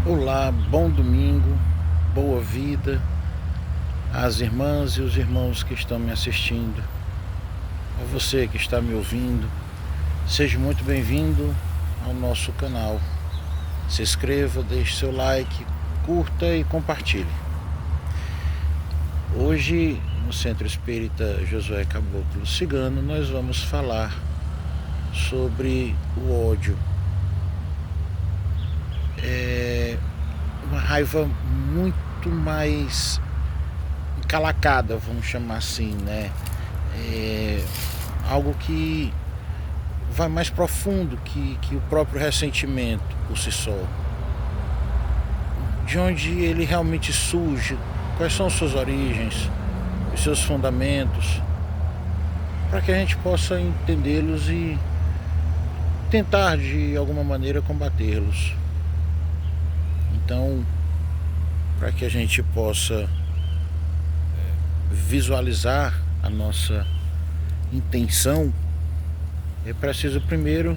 Olá, bom domingo, boa vida às irmãs e os irmãos que estão me assistindo, a você que está me ouvindo. Seja muito bem-vindo ao nosso canal. Se inscreva, deixe seu like, curta e compartilhe. Hoje, no Centro Espírita Josué Caboclo Cigano, nós vamos falar sobre o ódio. É uma raiva muito mais encalacada, vamos chamar assim, né? É algo que vai mais profundo que o próprio ressentimento por si só. De onde ele realmente surge, quais são suas origens, os seus fundamentos, para que a gente possa entendê-los e tentar de alguma maneira combatê-los. Então, para que a gente possa visualizar a nossa intenção, é preciso primeiro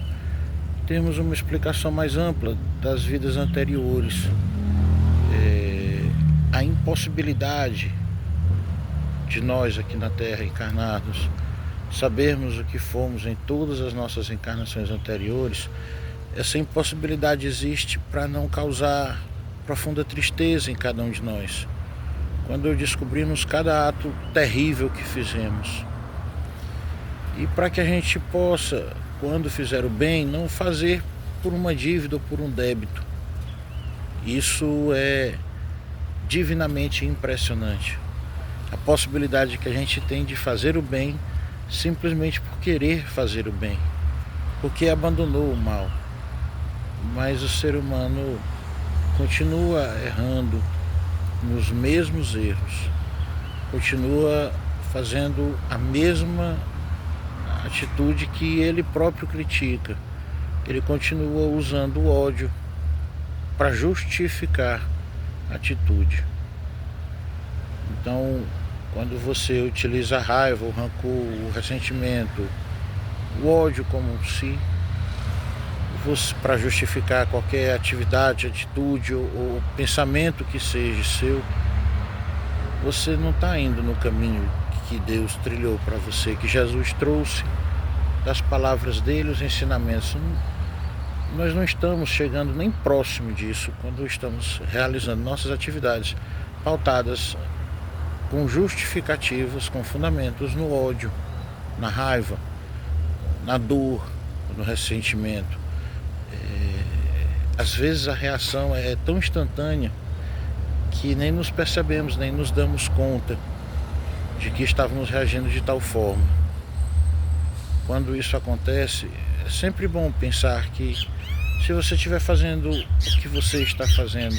termos uma explicação mais ampla das vidas anteriores, a impossibilidade de nós aqui na Terra encarnados sabermos o que fomos em todas as nossas encarnações anteriores. Essa impossibilidade existe para não causar profunda tristeza em cada um de nós, quando descobrimos cada ato terrível que fizemos. E para que a gente possa, quando fizer o bem, não fazer por uma dívida ou por um débito. Isso é divinamente impressionante. A possibilidade que a gente tem de fazer o bem simplesmente por querer fazer o bem, porque abandonou o mal. Mas o ser humano continua errando nos mesmos erros, continua fazendo a mesma atitude que ele próprio critica. Ele continua usando o ódio para justificar a atitude. Então, quando você utiliza a raiva, o rancor, o ressentimento, o ódio como si, para justificar qualquer atividade, atitude ou pensamento que seja seu, você não está indo no caminho que Deus trilhou para você, que Jesus trouxe das palavras dele, os ensinamentos. Nós não estamos chegando nem próximo disso quando estamos realizando nossas atividades pautadas com justificativas, com fundamentos no ódio, na raiva, na dor, no ressentimento. Às vezes a reação é tão instantânea que nem nos percebemos, nem nos damos conta de que estávamos reagindo de tal forma. Quando isso acontece, é sempre bom pensar que se você estiver fazendo o que você está fazendo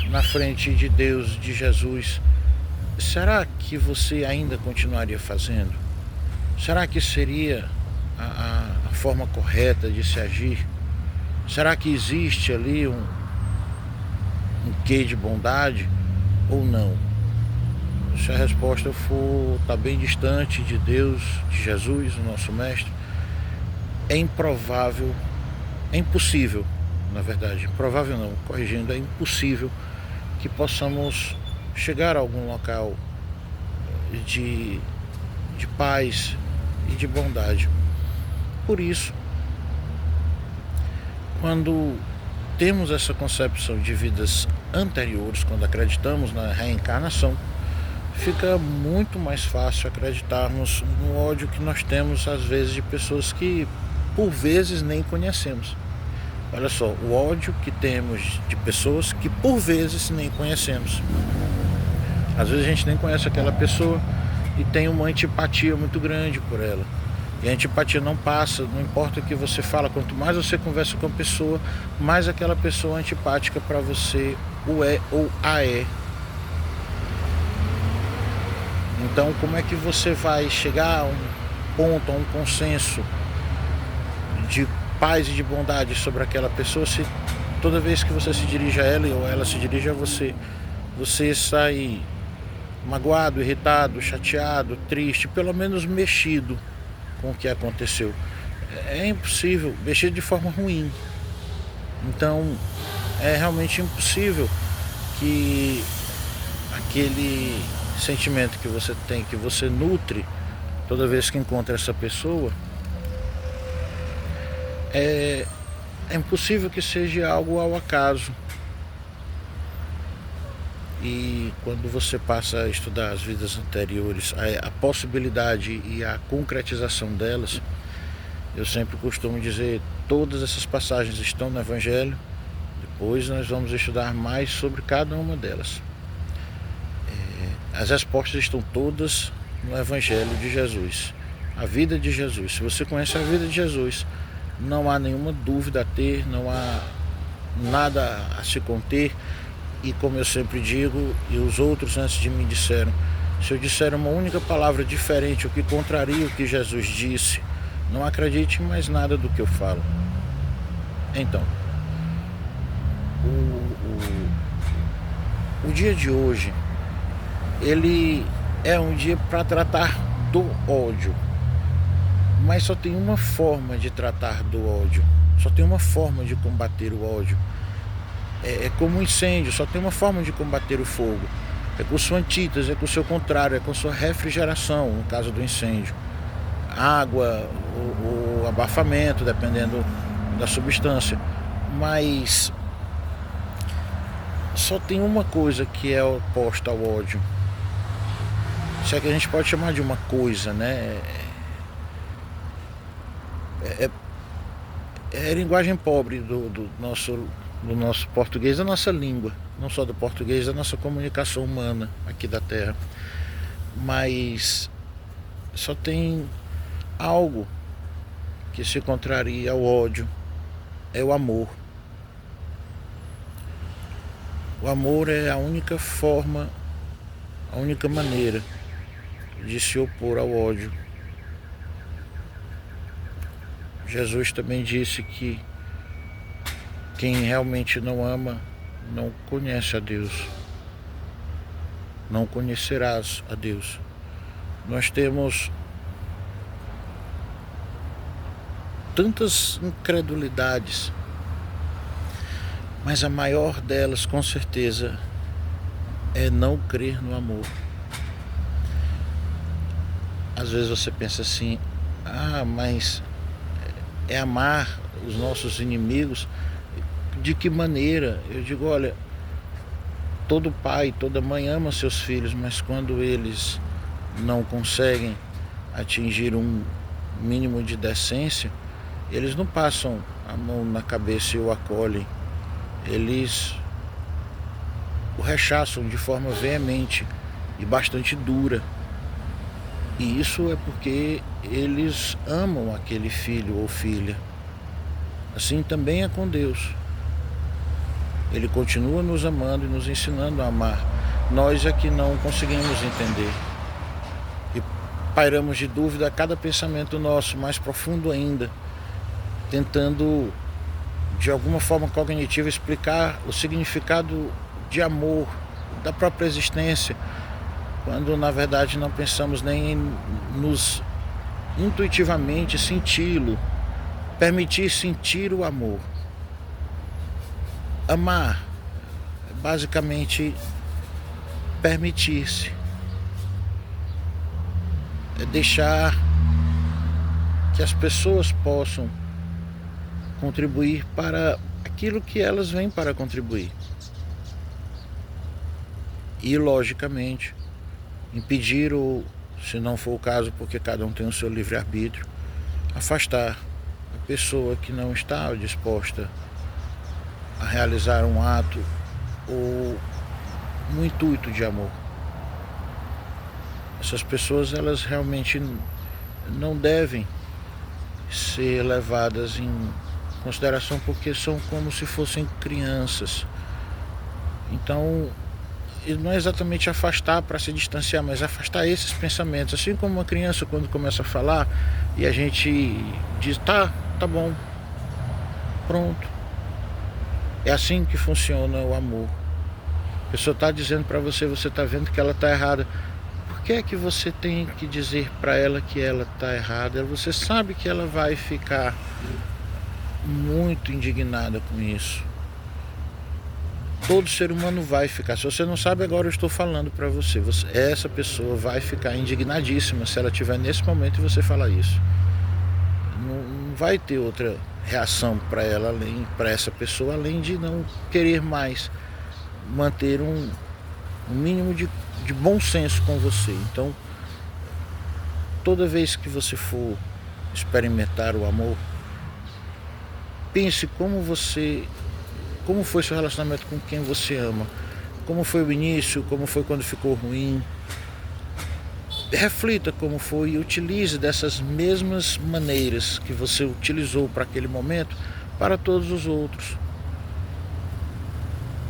na frente de Deus, de Jesus, será que você ainda continuaria fazendo? Será que seria a forma correta de se agir? Será que existe ali um quê de bondade ou não? Se a resposta for estar bem distante de Deus, de Jesus, o nosso mestre, é improvável, é impossível, na verdade, improvável não, corrigindo, é impossível que possamos chegar a algum local de paz e de bondade. Por isso, quando temos essa concepção de vidas anteriores, quando acreditamos na reencarnação, fica muito mais fácil acreditarmos no ódio que nós temos, às vezes, de pessoas que, por vezes, nem conhecemos. Olha só, o ódio que temos de pessoas que, por vezes, nem conhecemos. Às vezes a gente nem conhece aquela pessoa e tem uma antipatia muito grande por ela. E a antipatia não passa, não importa o que você fala, quanto mais você conversa com a pessoa, mais aquela pessoa antipática para você o é ou a é. Então, como é que você vai chegar a um ponto, a um consenso de paz e de bondade sobre aquela pessoa, se toda vez que você se dirige a ela ou ela se dirige a você, você sai magoado, irritado, chateado, triste, pelo menos mexido com o que aconteceu? É impossível, mexer de forma ruim. Então, é realmente impossível que aquele sentimento que você tem, que você nutre toda vez que encontra essa pessoa, é impossível que seja algo ao acaso. E quando você passa a estudar as vidas anteriores, a possibilidade e a concretização delas, eu sempre costumo dizer, todas essas passagens estão no Evangelho. Depois nós vamos estudar mais sobre cada uma delas. As respostas estão todas no Evangelho de Jesus, a vida de Jesus. Se você conhece a vida de Jesus, não há nenhuma dúvida a ter, não há nada a se conter. E como eu sempre digo, e os outros antes de mim disseram, se eu disser uma única palavra diferente, o que contraria o que Jesus disse, não acredite em mais nada do que eu falo. Então, o dia de hoje, ele é um dia para tratar do ódio. Mas só tem uma forma de tratar do ódio. Só tem uma forma de combater o ódio. É como um incêndio, só tem uma forma de combater o fogo. É com sua antítese, é com o seu contrário, é com sua refrigeração, no caso do incêndio. Água, ou abafamento, dependendo da substância. Mas só tem uma coisa que é oposta ao ódio. Se é que a gente pode chamar de uma coisa, né? É a linguagem pobre do nosso português, da nossa língua, não só do português, da nossa comunicação humana aqui da Terra. Mas só tem algo que se contraria ao ódio, é o amor. O amor é a única forma, a única maneira de se opor ao ódio. Jesus também disse que quem realmente não ama não conhece a Deus. Não conhecerás a Deus. Nós temos tantas incredulidades, mas a maior delas, com certeza, é não crer no amor. Às vezes você pensa assim, mas é amar os nossos inimigos? De que maneira? Eu digo, olha, todo pai, toda mãe ama seus filhos, mas quando eles não conseguem atingir um mínimo de decência, eles não passam a mão na cabeça e o acolhem. Eles o rechaçam de forma veemente e bastante dura. E isso é porque eles amam aquele filho ou filha. Assim também é com Deus. Ele continua nos amando e nos ensinando a amar. Nós é que não conseguimos entender. E pairamos de dúvida a cada pensamento nosso, mais profundo ainda, tentando, de alguma forma cognitiva, explicar o significado de amor, da própria existência, quando na verdade não pensamos nem em nos intuitivamente senti-lo, permitir sentir o amor. Amar é basicamente permitir-se, é deixar que as pessoas possam contribuir para aquilo que elas vêm para contribuir. E logicamente impedir, ou se não for o caso, porque cada um tem o seu livre-arbítrio, afastar a pessoa que não está disposta a realizar um ato ou um intuito de amor. Essas pessoas, elas realmente não devem ser levadas em consideração, porque são como se fossem crianças. Então, não é exatamente afastar para se distanciar, mas afastar esses pensamentos. Assim como uma criança, quando começa a falar e a gente diz, tá bom, pronto. É assim que funciona o amor. A pessoa está dizendo para você, você está vendo que ela está errada. Por que é que você tem que dizer para ela que ela está errada? Você sabe que ela vai ficar muito indignada com isso. todo ser humano vai ficar. Se você não sabe, agora eu estou falando para você. Essa pessoa vai ficar indignadíssima se ela estiver nesse momento e você falar isso. Não vai ter outra reação para ela, para essa pessoa, além de não querer mais manter um mínimo de bom senso com você. Então, toda vez que você for experimentar o amor, pense como foi seu relacionamento com quem você ama, como foi o início, como foi quando ficou ruim. Reflita como foi e utilize dessas mesmas maneiras que você utilizou para aquele momento para todos os outros.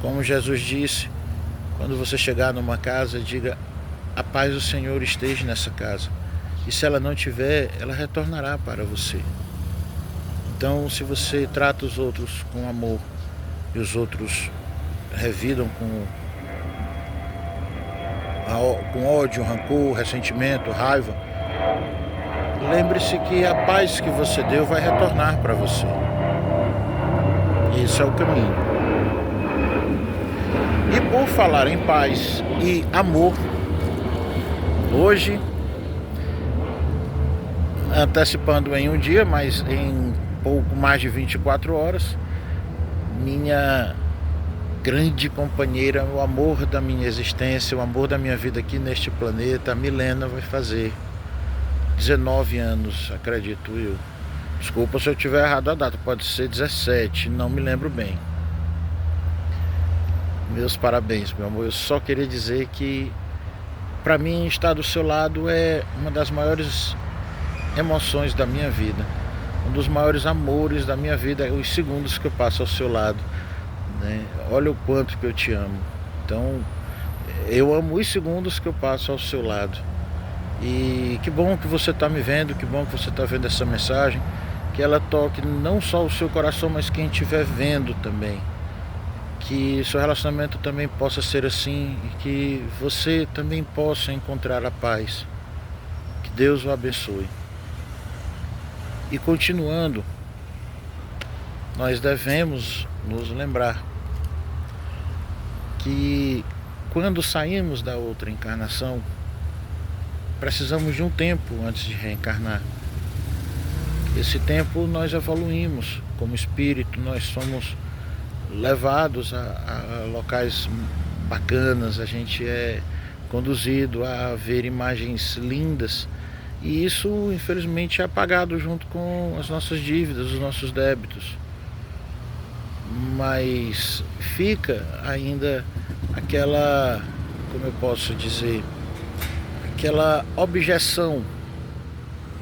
Como Jesus disse, quando você chegar numa casa, diga: a paz do Senhor esteja nessa casa. E se ela não tiver, ela retornará para você. Então, se você trata os outros com amor e os outros revidam com ódio, rancor, ressentimento, raiva, lembre-se que a paz que você deu vai retornar para você. Esse é o caminho. E por falar em paz e amor, hoje, antecipando em um dia, mas em pouco mais de 24 horas, minha grande companheira, o amor da minha existência, o amor da minha vida aqui neste planeta, a Milena, vai fazer 19 anos, acredito eu. Desculpa se eu tiver errado a data, pode ser 17, não me lembro bem. Meus parabéns, meu amor. Eu só queria dizer que, para mim, estar do seu lado é uma das maiores emoções da minha vida. Um dos maiores amores da minha vida é os segundos que eu passo ao seu lado, né? Olha o quanto que eu te amo. Então, eu amo os segundos que eu passo ao seu lado. E que bom que você está me vendo, que bom que você está vendo essa mensagem, que ela toque não só o seu coração, mas quem estiver vendo também. Que seu relacionamento também possa ser assim e que você também possa encontrar a paz. Que Deus o abençoe. E continuando, nós devemos nos lembrar que quando saímos da outra encarnação, precisamos de um tempo antes de reencarnar. Esse tempo nós evoluímos como espírito, nós somos levados a locais bacanas, a gente é conduzido a ver imagens lindas. E isso, infelizmente, é apagado junto com as nossas dívidas, os nossos débitos. Mas fica ainda aquela, como eu posso dizer, aquela objeção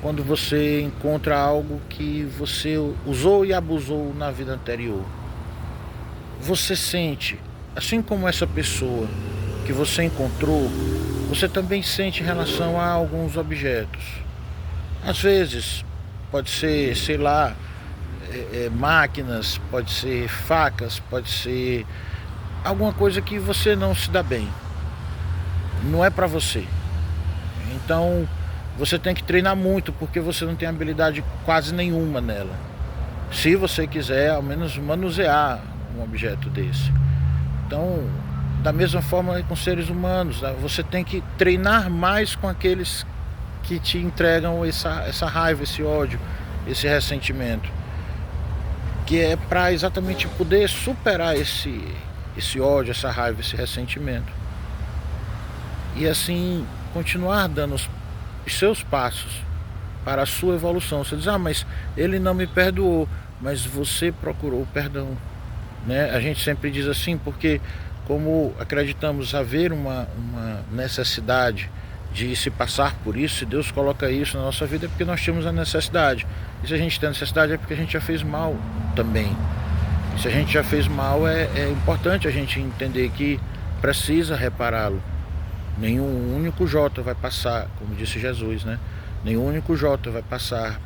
quando você encontra algo que você usou e abusou na vida anterior. Você sente, assim como essa pessoa que você encontrou, você também sente em relação a alguns objetos. Às vezes, pode ser, sei lá, máquinas, pode ser facas, pode ser alguma coisa que você não se dá bem. Não é para você. Então, você tem que treinar muito, porque você não tem habilidade quase nenhuma nela. Se você quiser, ao menos manusear um objeto desse. Então, da mesma forma com seres humanos, você tem que treinar mais com aqueles que te entregam essa raiva, esse ódio, esse ressentimento, que é para exatamente poder superar esse ódio, essa raiva, esse ressentimento, e assim continuar dando os seus passos para a sua evolução. Você diz: ah, mas ele não me perdoou, mas você procurou perdão, né? A gente sempre diz assim porque, como acreditamos haver uma necessidade de se passar por isso, se Deus coloca isso na nossa vida é porque nós temos a necessidade. E se a gente tem necessidade é porque a gente já fez mal também. E se a gente já fez mal, é importante a gente entender que precisa repará-lo. Nenhum único jota vai passar, como disse Jesus, né? Nenhum único jota vai passar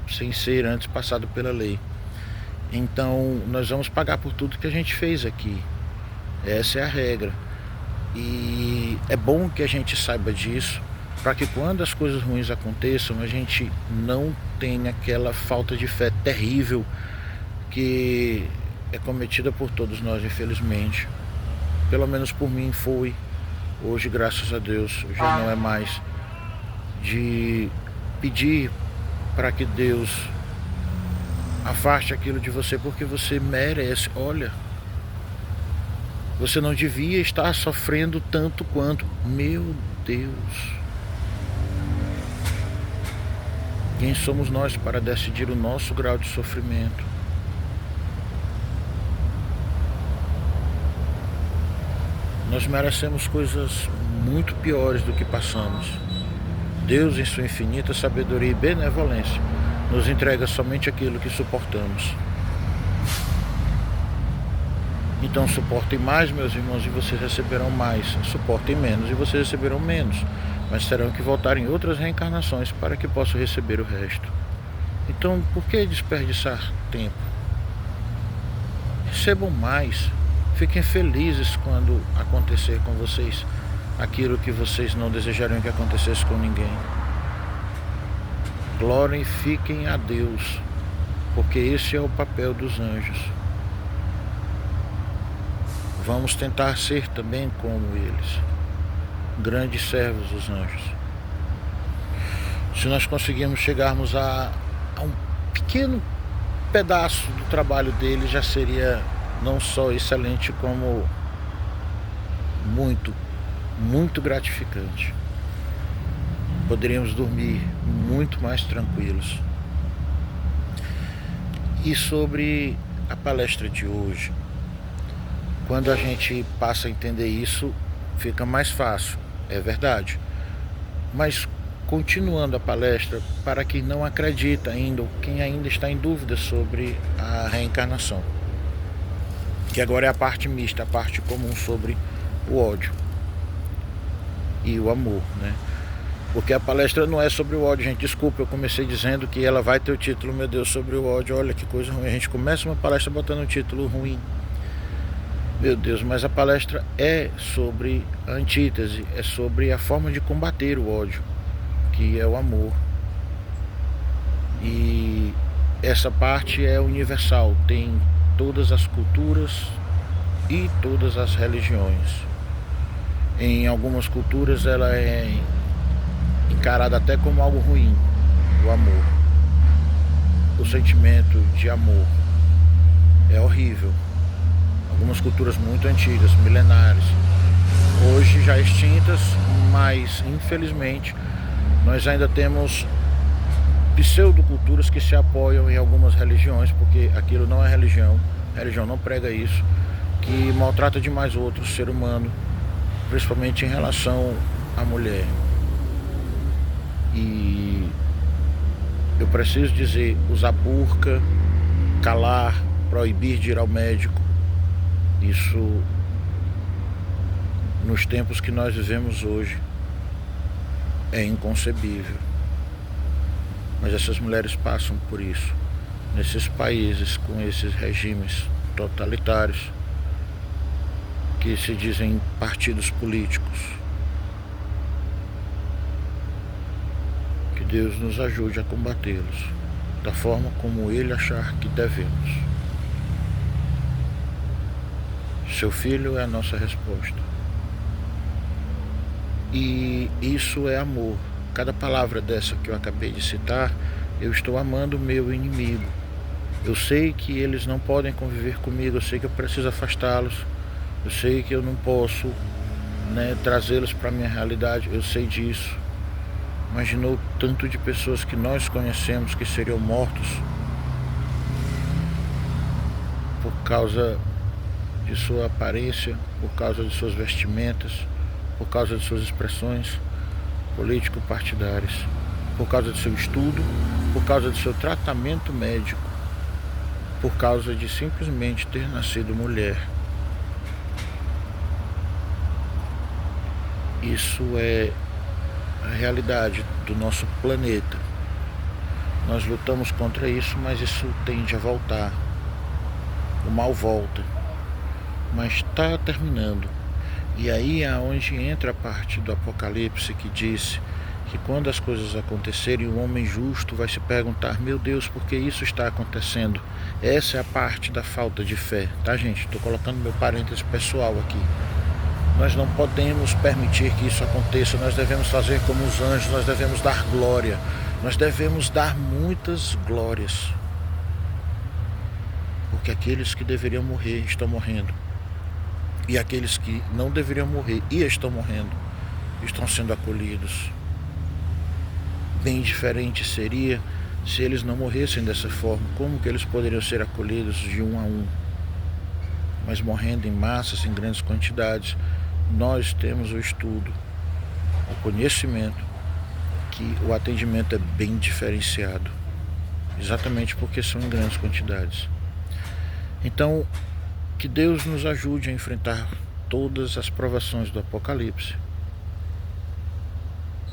sem ser antes passado pela lei. Então, nós vamos pagar por tudo que a gente fez aqui. Essa é a regra. E é bom que a gente saiba disso, para que quando as coisas ruins aconteçam, a gente não tenha aquela falta de fé terrível que é cometida por todos nós, infelizmente. pelo menos por mim foi. Hoje, graças a Deus, já não é mais de pedir para que Deus afaste aquilo de você porque você merece. Olha, você não devia estar sofrendo tanto quanto. Meu Deus. Quem somos nós para decidir o nosso grau de sofrimento? Nós merecemos coisas muito piores do que passamos. Deus, em sua infinita sabedoria e benevolência, nos entrega somente aquilo que suportamos. Então suportem mais, meus irmãos, e vocês receberão mais. Suportem menos e vocês receberão menos. Mas terão que voltar em outras reencarnações para que possam receber o resto. Então, por que desperdiçar tempo? Recebam mais. Fiquem felizes quando acontecer com vocês aquilo que vocês não desejariam que acontecesse com ninguém. Glorifiquem a Deus, porque esse é o papel dos anjos. Vamos tentar ser também como eles, grandes servos dos anjos. Se nós conseguirmos chegarmos a um pequeno pedaço do trabalho deles, já seria não só excelente, como muito, muito gratificante. Poderíamos dormir muito mais tranquilos. E sobre a palestra de hoje, quando a gente passa a entender isso, fica mais fácil, é verdade. Mas continuando a palestra, para quem não acredita ainda, ou quem ainda está em dúvida sobre a reencarnação, que agora é a parte mista, a parte comum sobre o ódio e o amor, né? Porque a palestra não é sobre o ódio, gente. Desculpa, eu comecei dizendo que ela vai ter o título, meu Deus, sobre o ódio. Olha que coisa ruim. A gente começa uma palestra botando um título ruim. Meu Deus, mas a palestra é sobre a antítese, é sobre a forma de combater o ódio, que é o amor. E essa parte é universal, tem todas as culturas e todas as religiões. Em algumas culturas ela é encarada até como algo ruim, o amor. O sentimento de amor é horrível. Algumas culturas muito antigas, milenares, hoje já extintas, mas infelizmente nós ainda temos pseudoculturas que se apoiam em algumas religiões, porque aquilo não é religião, a religião não prega isso, que maltrata demais o outro ser humano, principalmente em relação à mulher. E eu preciso dizer, usar burca, calar, proibir de ir ao médico, isso nos tempos que nós vivemos hoje é inconcebível. Mas essas mulheres passam por isso nesses países com esses regimes totalitários que se dizem partidos políticos. Que Deus nos ajude a combatê-los da forma como Ele achar que devemos. Seu filho é a nossa resposta. E isso é amor. Cada palavra dessa que eu acabei de citar, eu estou amando o meu inimigo. Eu sei que eles não podem conviver comigo, eu sei que eu preciso afastá-los, eu sei que eu não posso, trazê-los para a minha realidade, eu sei disso. Imaginou o tanto de pessoas que nós conhecemos que seriam mortos por causa de sua aparência, por causa de suas vestimentas, por causa de suas expressões político-partidárias, por causa de seu estudo, por causa de seu tratamento médico, por causa de simplesmente ter nascido mulher. Isso é a realidade do nosso planeta. Nós lutamos contra isso, mas isso tende a voltar. O mal volta. Mas está terminando. E aí é onde entra a parte do Apocalipse que diz que quando as coisas acontecerem, o homem justo vai se perguntar: meu Deus, por que isso está acontecendo? Essa é a parte da falta de fé, tá, gente? Estou colocando meu parênteses pessoal aqui. Nós não podemos permitir que isso aconteça. Nós devemos fazer como os anjos, nós devemos dar glória. Nós devemos dar muitas glórias. Porque aqueles que deveriam morrer estão morrendo. E aqueles que não deveriam morrer e estão morrendo, estão sendo acolhidos. Bem diferente seria se eles não morressem dessa forma. Como que eles poderiam ser acolhidos de um a um? Mas morrendo em massas, em grandes quantidades. Nós temos o estudo, o conhecimento, que o atendimento é bem diferenciado, exatamente porque são em grandes quantidades. Então, que Deus nos ajude a enfrentar todas as provações do Apocalipse,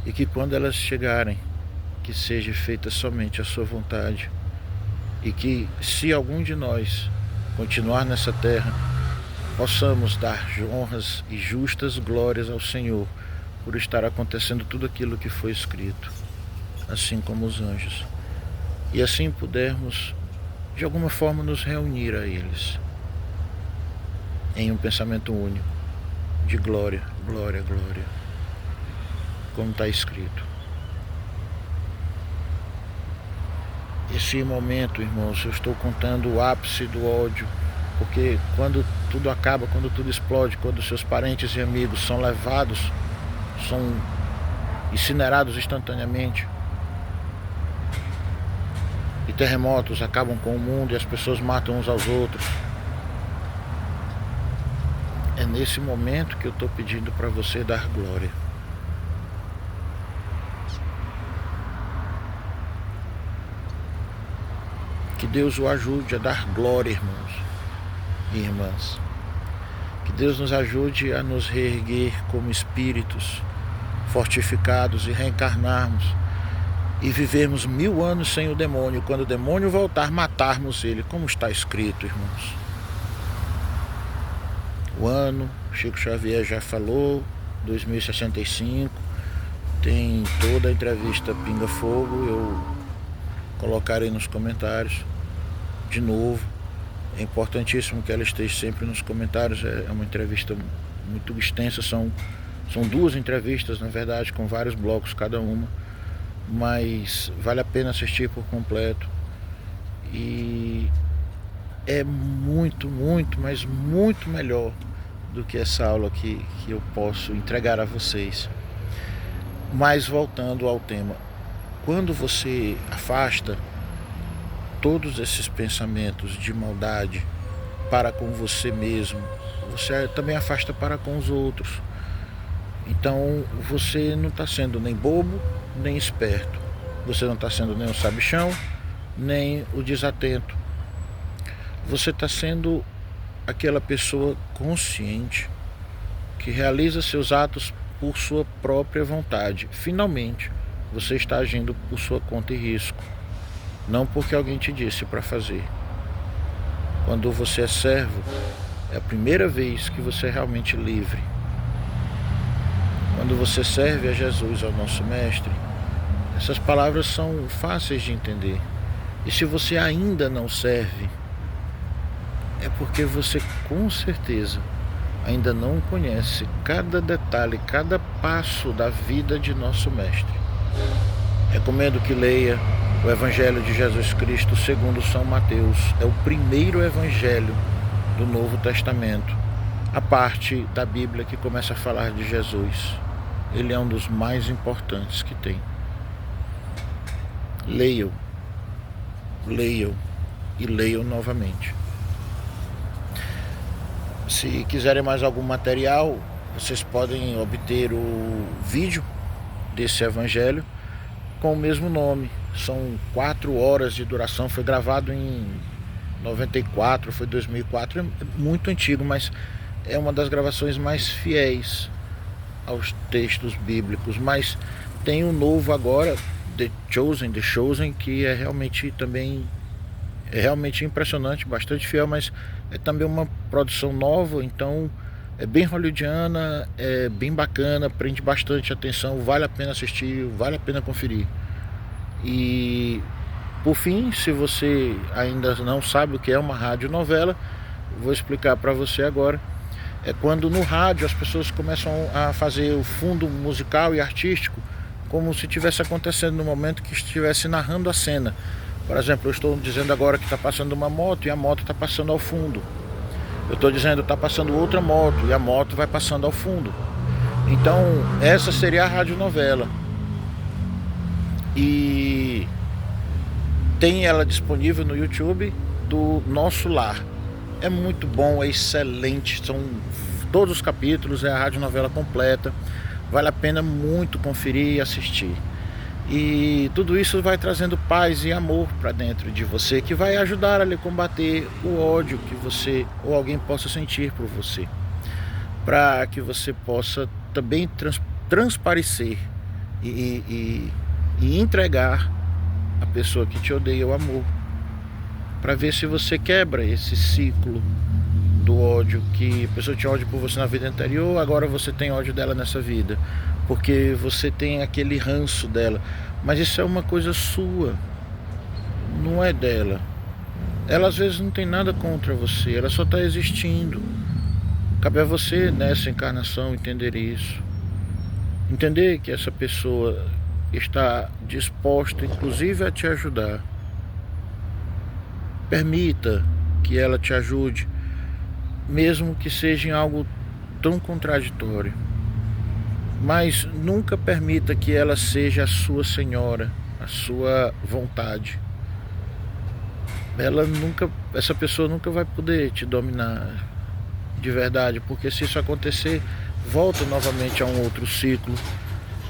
e que quando elas chegarem, que seja feita somente a sua vontade, e que se algum de nós continuar nessa terra, possamos dar honras e justas glórias ao Senhor por estar acontecendo tudo aquilo que foi escrito, assim como os anjos. E assim pudermos, de alguma forma, nos reunir a eles em um pensamento único de glória, glória, glória, como está escrito. Esse momento, irmãos, eu estou contando o ápice do ódio, porque quando tudo acaba, quando tudo explode, quando seus parentes e amigos são levados, são incinerados instantaneamente, e terremotos acabam com o mundo e as pessoas matam uns aos outros, é nesse momento que eu estou pedindo para você dar glória. Que Deus o ajude a dar glória, irmãos e irmãs. Que Deus nos ajude a nos reerguer como espíritos fortificados e reencarnarmos e vivermos 1000 anos sem o demônio. Quando o demônio voltar, matarmos ele, como está escrito, irmãos. O ano, Chico Xavier já falou, 2065, tem toda a entrevista Pinga Fogo, eu colocarei nos comentários de novo. É importantíssimo que ela esteja sempre nos comentários. É uma entrevista muito extensa, são 2 entrevistas, na verdade, com vários blocos cada uma, mas vale a pena assistir por completo. E é muito, muito, mas muito melhor do que essa aula que eu posso entregar a vocês. Mas voltando ao tema, quando você afasta todos esses pensamentos de maldade para com você mesmo, você também afasta para com os outros. Então você não está sendo nem bobo, nem esperto. Você não está sendo nem o sabichão, nem o desatento. Você está sendo aquela pessoa consciente que realiza seus atos por sua própria vontade. Finalmente, você está agindo por sua conta e risco, não porque alguém te disse para fazer. Quando você é servo, é a primeira vez que você é realmente livre. Quando você serve a Jesus, ao nosso Mestre, essas palavras são fáceis de entender. E se você ainda não serve, é porque você com certeza ainda não conhece cada detalhe, cada passo da vida de nosso Mestre. Recomendo que leia o Evangelho de Jesus Cristo segundo São Mateus. É o primeiro evangelho do Novo Testamento, a parte da Bíblia que começa a falar de Jesus. Ele é um dos mais importantes que tem. Leiam, leiam e leiam novamente. Se quiserem mais algum material, vocês podem obter o vídeo desse evangelho com o mesmo nome. São 4 horas de duração, foi gravado em 94, foi 2004, é muito antigo, mas é uma das gravações mais fiéis aos textos bíblicos. Mas tem um novo agora, The Chosen, que é realmente impressionante, bastante fiel, mas é também uma produção nova, então é bem hollywoodiana, é bem bacana, prende bastante atenção, vale a pena assistir, vale a pena conferir. E por fim, se você ainda não sabe o que é uma radionovela, vou explicar para você agora. É quando no rádio as pessoas começam a fazer o fundo musical e artístico como se estivesse acontecendo no momento que estivesse narrando a cena. Por exemplo, eu estou dizendo agora que está passando uma moto e a moto está passando ao fundo. Eu estou dizendo que está passando outra moto e a moto vai passando ao fundo. Então essa seria a radionovela. E tem ela disponível no YouTube do Nosso Lar. É muito bom, é excelente. São todos os capítulos, é a radionovela completa. Vale a pena muito conferir e assistir. E tudo isso vai trazendo paz e amor para dentro de você, que vai ajudar a lhe combater o ódio que você ou alguém possa sentir por você, para que você possa também transparecer e entregar a pessoa que te odeia o amor, para ver se você quebra esse ciclo do ódio, que a pessoa tinha ódio por você na vida anterior, agora você tem ódio dela nessa vida, porque você tem aquele ranço dela. Mas isso é uma coisa sua, não é dela. Ela às vezes não tem nada contra você, ela só está existindo. Cabe a você nessa encarnação entender isso, entender que essa pessoa está disposta inclusive a te ajudar. Permita que ela te ajude, mesmo que seja em algo tão contraditório. Mas nunca permita que ela seja a sua senhora, a sua vontade. Essa pessoa nunca vai poder te dominar de verdade, porque se isso acontecer, volta novamente a um outro ciclo,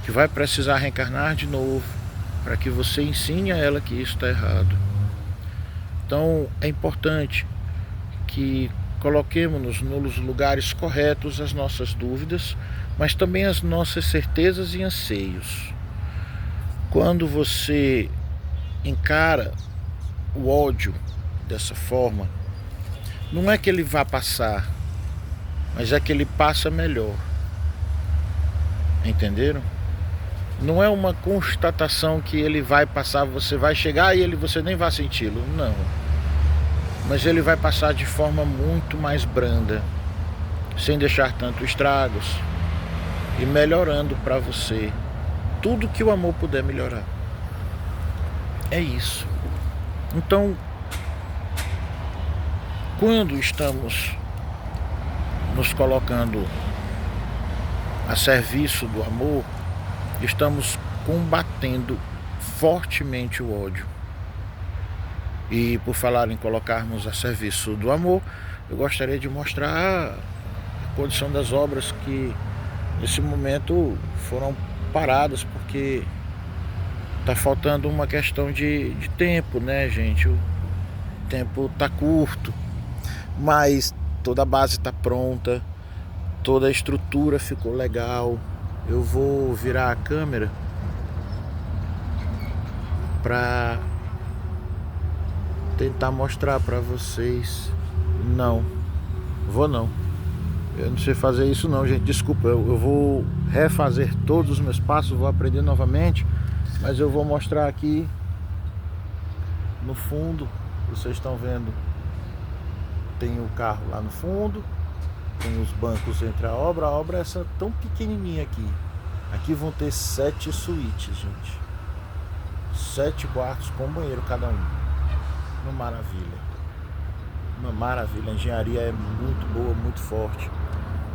que vai precisar reencarnar de novo, para que você ensine a ela que isso está errado. Então é importante que coloquemos nos lugares corretos as nossas dúvidas, mas também as nossas certezas e anseios. Quando você encara o ódio dessa forma, não é que ele vá passar, mas é que ele passa melhor. Entenderam? Não é uma constatação que ele vai passar, você vai chegar e você nem vai senti-lo, não. Mas ele vai passar de forma muito mais branda, sem deixar tanto estragos, e melhorando para você tudo que o amor puder melhorar. É isso. Então, quando estamos nos colocando a serviço do amor, estamos combatendo fortemente o ódio. E por falar em colocarmos a serviço do amor, eu gostaria de mostrar a condição das obras que nesse momento foram paradas, porque tá faltando uma questão de tempo, né, gente? O tempo tá curto, mas toda a base tá pronta, toda a estrutura ficou legal. Eu vou virar a câmera para tentar mostrar para vocês. Não, vou não. Eu não sei fazer isso não, gente. Desculpa, eu vou refazer todos os meus passos, vou aprender novamente. Mas eu vou mostrar aqui no fundo. Vocês estão vendo, tem o carro lá no fundo, tem os bancos entre a obra é essa tão pequenininha aqui. Aqui vão ter 7 suítes, gente. 7 quartos com banheiro cada um. Uma maravilha. Uma maravilha. A engenharia é muito boa, muito forte.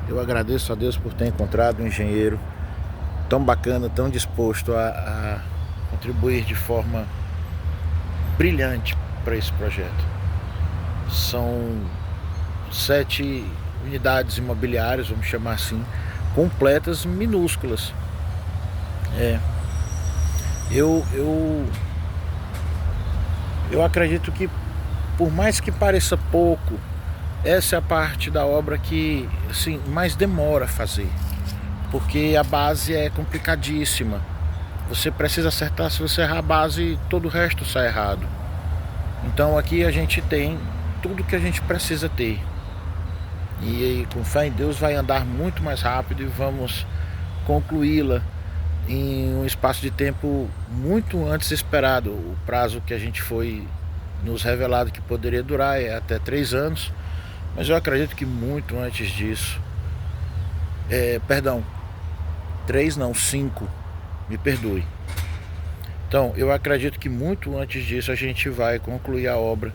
Eu agradeço a Deus por ter encontrado um engenheiro tão bacana, tão disposto a contribuir de forma brilhante para esse projeto. São 7 unidades imobiliárias, vamos chamar assim, completas, minúsculas. Eu acredito que, por mais que pareça pouco, essa é a parte da obra que assim, mais demora a fazer, porque a base é complicadíssima. Você precisa acertar, se você errar a base, todo o resto sai errado. Então aqui a gente tem tudo que a gente precisa ter. E com fé em Deus vai andar muito mais rápido e vamos concluí-la em um espaço de tempo muito antes esperado. O prazo que a gente foi nos revelado que poderia durar é até 3 anos, mas eu acredito que muito antes disso. Perdão, 3 não, 5, me perdoe. Então, eu acredito que muito antes disso a gente vai concluir a obra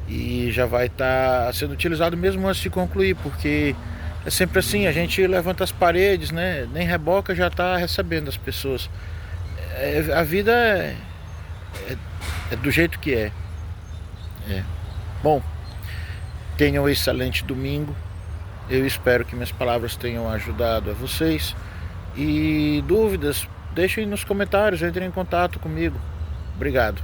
e já vai estar sendo utilizado mesmo antes de concluir, porque é sempre assim, a gente levanta as paredes, né? Nem reboca já está recebendo as pessoas. A vida é do jeito que é. É. Bom, tenham um excelente domingo. Eu espero que minhas palavras tenham ajudado a vocês. E dúvidas, deixem nos comentários, entrem em contato comigo. Obrigado.